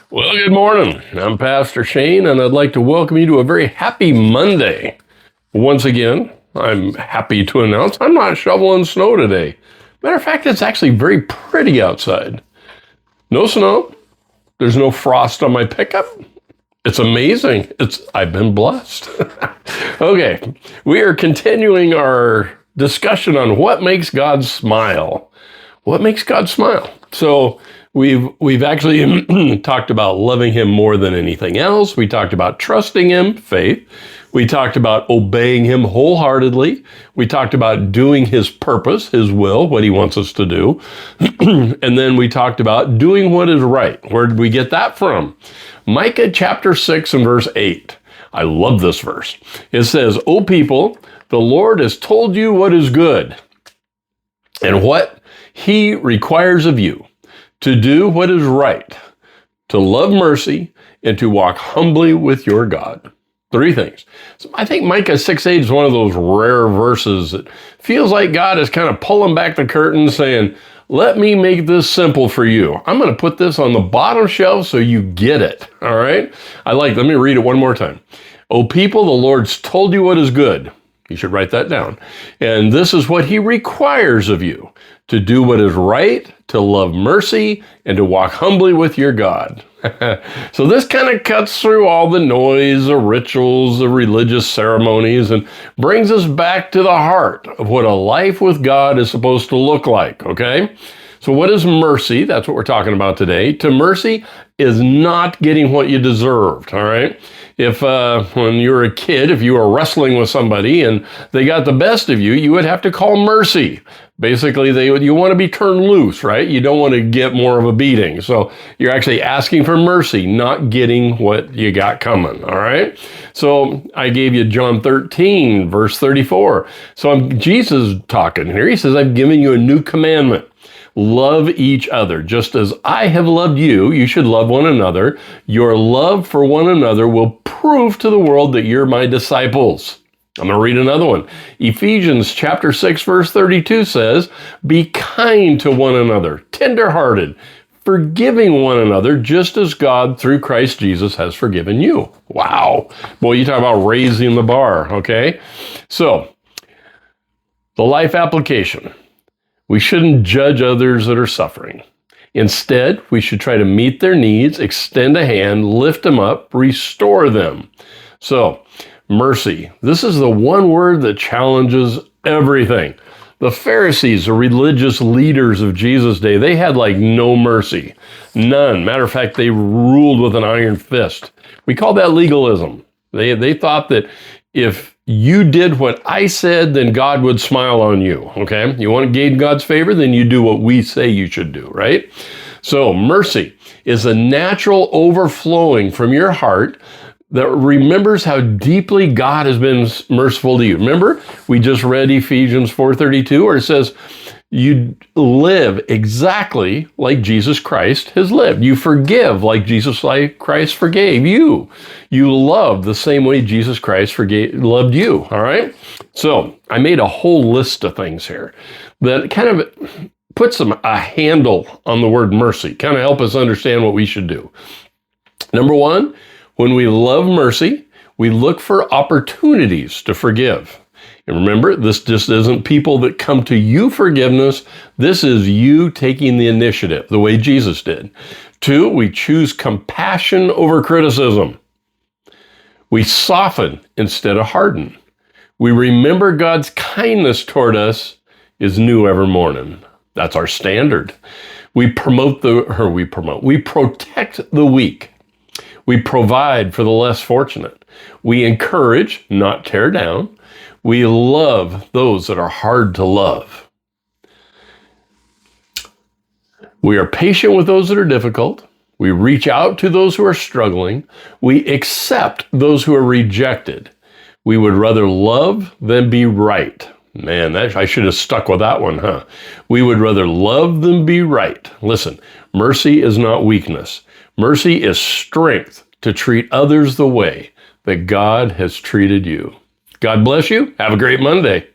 Well, good morning. I'm Pastor Shane, and I'd like to welcome you to a very happy Monday. Once again, I'm happy to announce I'm not shoveling snow today. Matter of fact, it's actually very pretty outside. No snow. There's no frost on my pickup. It's amazing. I've been blessed. Okay, we are continuing our discussion on what makes God smile. What makes God smile? So we've actually talked about loving him more than anything else. We talked about trusting him, faith. We talked about obeying him wholeheartedly. We talked about doing his purpose, his will, what he wants us to do. And then we talked about doing what is right. Where did we get that from? Micah chapter 6 and verse 8. I love this verse. It says, "O people, the Lord has told you what is good and what he requires of you, to do what is right, to love mercy, and to walk humbly with your God." Three things. So I think Micah 6:8 is one of those rare verses that feels like God is kind of pulling back the curtain saying, let me make this simple for you. I'm going to put this on the bottom shelf so you get it. All right? Let me read it one more time. "O people, the Lord's told you what is good." You should write that down. "And this is what he requires of you, to do what is right, to love mercy, and to walk humbly with your God." So this kind of cuts through all the noise, the rituals, the religious ceremonies, and brings us back to the heart of what a life with God is supposed to look like, okay? So what is mercy? That's what we're talking about today. To mercy is not getting what you deserved, all right? If when you were a kid, if you were wrestling with somebody and they got the best of you, you would have to call mercy. Basically, you want to be turned loose, right? You don't want to get more of a beating. So you're actually asking for mercy, not getting what you got coming, all right? So I gave you John 13, verse 34. So Jesus talking here. He says, "I've given you a new commandment. Love each other. Just as I have loved you, you should love one another. Your love for one another will prove to the world that you're my disciples." I'm going to read another one. Ephesians chapter 6, verse 32 says, "Be kind to one another, tenderhearted, forgiving one another, just as God through Christ Jesus has forgiven you." Wow. Boy, you talk about raising the bar, okay? So, the life application. We shouldn't judge others that are suffering. Instead, we should try to meet their needs, extend a hand, lift them up, restore them. So, mercy. This is the one word that challenges everything. The Pharisees, the religious leaders of Jesus' day, they had like no mercy. None. Matter of fact, they ruled with an iron fist. We call that legalism. They thought that if you did what I said, then God would smile on you, okay? You want to gain God's favor, then you do what we say you should do, right? So mercy is a natural overflowing from your heart that remembers how deeply God has been merciful to you. Remember, we just read Ephesians 4:32, where it says, you live exactly like Jesus Christ has lived. You forgive like Jesus Christ forgave you. You love the same way Jesus Christ loved you, all right? So I made a whole list of things here that kind of puts a handle on the word mercy, kind of help us understand what we should do. Number one, when we love mercy, we look for opportunities to forgive. And remember, this just isn't people that come to you forgiveness. This is you taking the initiative, the way Jesus did. Two, we choose compassion over criticism. We soften instead of harden. We remember God's kindness toward us is new every morning. That's our standard. We protect the weak. We provide for the less fortunate. We encourage, not tear down. We love those that are hard to love. We are patient with those that are difficult. We reach out to those who are struggling. We accept those who are rejected. We would rather love than be right. Man, I should have stuck with that one, huh? We would rather love than be right. Listen, mercy is not weakness. Mercy is strength to treat others the way that God has treated you. God bless you. Have a great Monday.